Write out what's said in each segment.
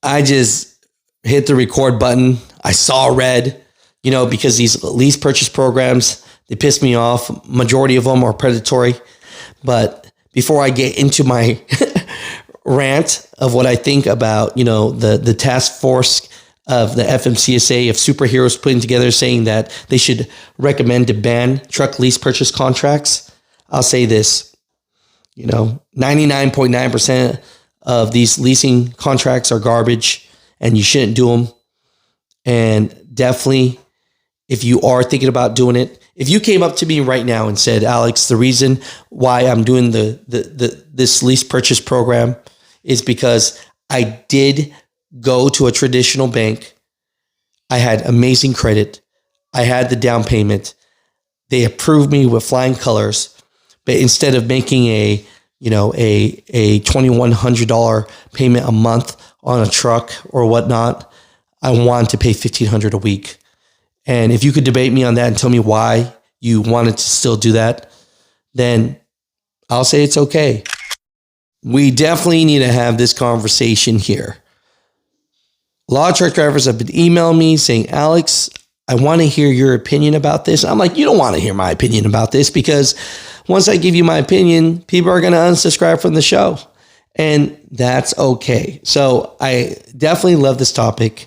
I just hit the record button. I saw red, because these lease purchase programs, they piss me off. Majority of them are predatory. But before I get into my rant of what I think about, the task force of the FMCSA of superheroes putting together saying that they should recommend to ban truck lease purchase contracts, I'll say this, 99.9% of these leasing contracts are garbage and you shouldn't do them. And definitely, if you are thinking about doing it, if you came up to me right now and said, Alex, the reason why I'm doing this lease purchase program is because I did go to a traditional bank. I had amazing credit. I had the down payment. They approved me with flying colors. But instead of making a $2,100 payment a month on a truck or whatnot, I wanted to pay $1,500 a week. And if you could debate me on that and tell me why you wanted to still do that, then I'll say it's okay. We definitely need to have this conversation here. A lot of truck drivers have been emailing me saying, Alex, I want to hear your opinion about this. I'm like, you don't want to hear my opinion about this because once I give you my opinion, people are going to unsubscribe from the show. And that's okay. So I definitely love this topic.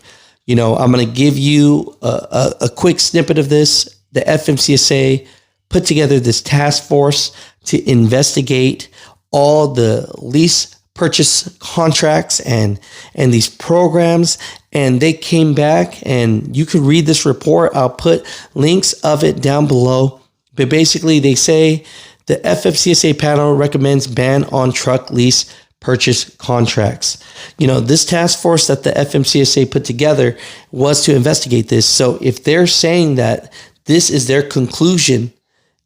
I'm going to give you a quick snippet of this. The FMCSA put together this task force to investigate all the lease purchase contracts and these programs. And they came back, and you could read this report. I'll put links of it down below. But basically, they say the FMCSA panel recommends ban on truck lease purchase contracts. This task force that the FMCSA put together was to investigate this. So if they're saying that this is their conclusion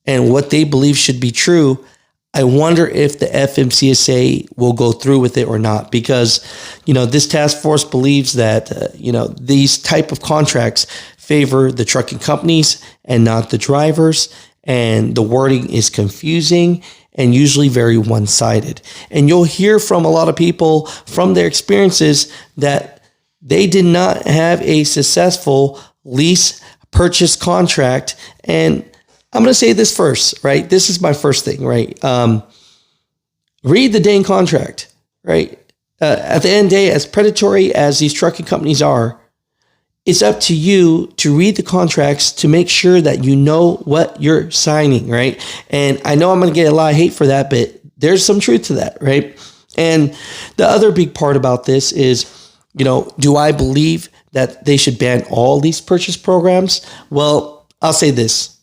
and what they believe should be true, I wonder if the FMCSA will go through with it or not, because, this task force believes that, these type of contracts favor the trucking companies and not the drivers. And the wording is confusing and usually very one-sided. And you'll hear from a lot of people from their experiences that they did not have a successful lease purchase contract. And I'm going to say this first, right? This is my first thing, right? Read the dang contract, right? At the end of the day, as predatory as these trucking companies are, it's up to you to read the contracts to make sure that you know what you're signing, right? And I know I'm going to get a lot of hate for that, but there's some truth to that, right? And the other big part about this is, do I believe that they should ban all these purchase programs? Well, I'll say this,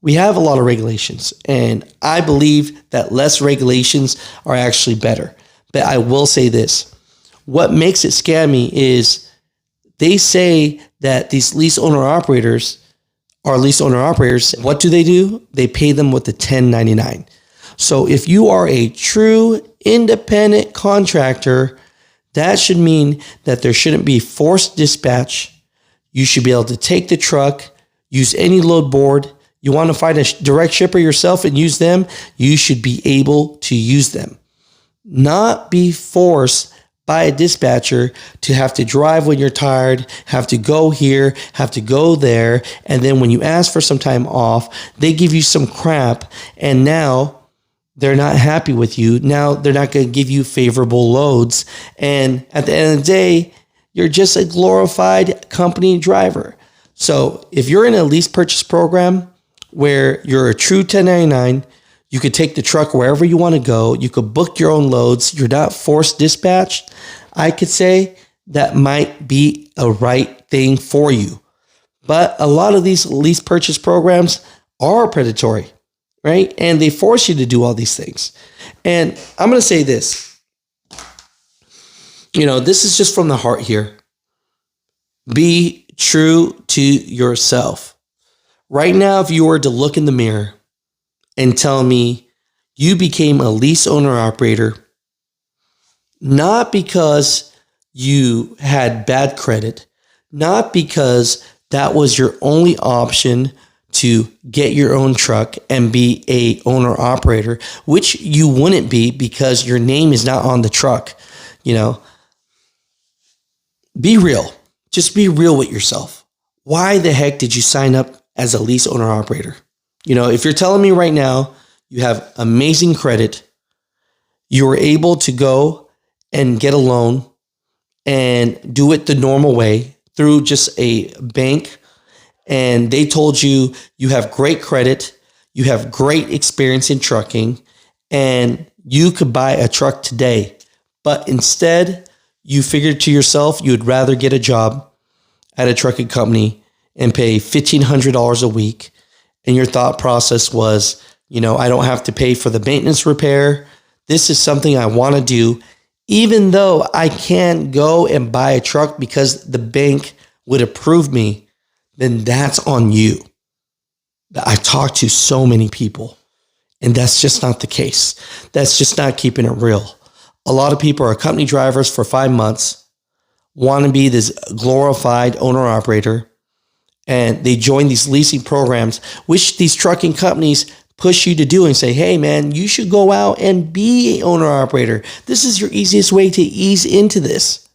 we have a lot of regulations, and I believe that less regulations are actually better. But I will say this, what makes it scammy is they say that these lease owner operators are lease owner operators. What do? They pay them with the 1099. So if you are a true independent contractor, that should mean that there shouldn't be forced dispatch. You should be able to take the truck, use any load board. You want to find a direct shipper yourself and use them, you should be able to use them. Not be forced by a dispatcher to have to drive when you're tired, have to go here, have to go there. And then when you ask for some time off, they give you some crap. And now they're not happy with you. Now they're not going to give you favorable loads. And at the end of the day, you're just a glorified company driver. So if you're in a lease purchase program where you're a true 1099, you could take the truck wherever you want to go. You could book your own loads. You're not forced dispatched. I could say that might be a right thing for you. But a lot of these lease purchase programs are predatory, right? And they force you to do all these things. And I'm going to say this. This is just from the heart here. Be true to yourself. Right now, if you were to look in the mirror and tell me you became a lease owner operator, not because you had bad credit, not because that was your only option to get your own truck and be a owner operator, which you wouldn't be because your name is not on the truck. be real. Just be real with yourself. Why the heck did you sign up as a lease owner operator? If you're telling me right now you have amazing credit, you were able to go and get a loan and do it the normal way through just a bank, and they told you you have great credit, you have great experience in trucking, and you could buy a truck today. But instead, you figured to yourself you would rather get a job at a trucking company and pay $1,500 a week. And your thought process was, I don't have to pay for the maintenance repair. This is something I want to do, even though I can't go and buy a truck because the bank would approve me. Then that's on you. I talked to so many people, and that's just not the case. That's just not keeping it real. A lot of people are company drivers for 5 months, want to be this glorified owner-operator, and they join these leasing programs, which these trucking companies push you to do and say, hey, man, you should go out and be an owner-operator. This is your easiest way to ease into this,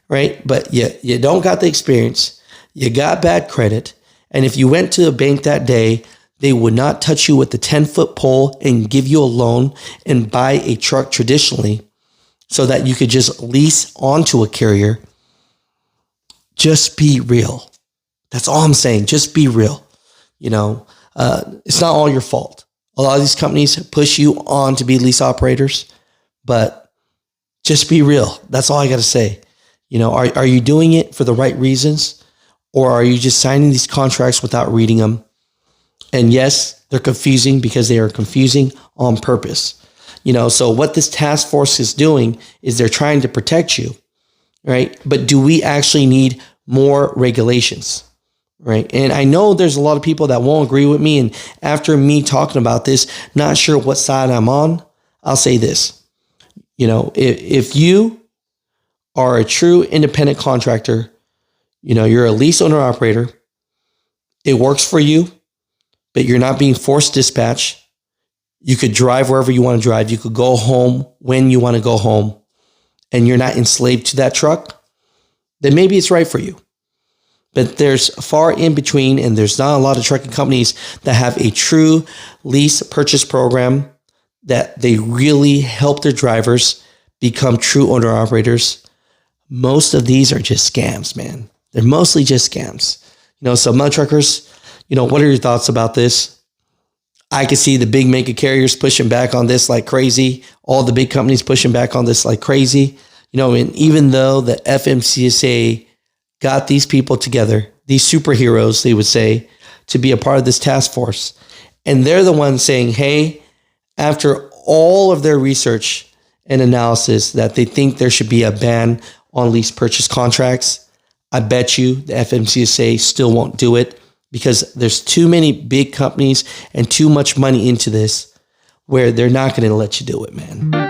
right? But you don't got the experience. You got bad credit. And if you went to a bank that day, they would not touch you with the 10-foot pole and give you a loan and buy a truck traditionally so that you could just lease onto a carrier. Just be real. That's all I'm saying. Just be real. It's not all your fault. A lot of these companies push you on to be lease operators, but just be real. That's all I got to say. Are you doing it for the right reasons, or are you just signing these contracts without reading them? And yes, they're confusing because they are confusing on purpose. So what this task force is doing is they're trying to protect you, right? But do we actually need more regulations? Right. And I know there's a lot of people that won't agree with me. And after me talking about this, not sure what side I'm on, I'll say this. If you are a true independent contractor, you're a lease owner operator, it works for you, but you're not being forced dispatch. You could drive wherever you want to drive. You could go home when you want to go home, and you're not enslaved to that truck, then maybe it's right for you. But there's far in between, and there's not a lot of trucking companies that have a true lease purchase program that they really help their drivers become true owner operators. Most of these are just scams, man. They're mostly just scams. So Mutha truckers, what are your thoughts about this? I can see the big mega carriers pushing back on this like crazy. All the big companies pushing back on this like crazy. And even though the FMCSA got these people together, these superheroes, they would say, to be a part of this task force. And they're the ones saying, hey, after all of their research and analysis, that they think there should be a ban on lease purchase contracts. I bet you the FMCSA still won't do it because there's too many big companies and too much money into this where they're not going to let you do it, man.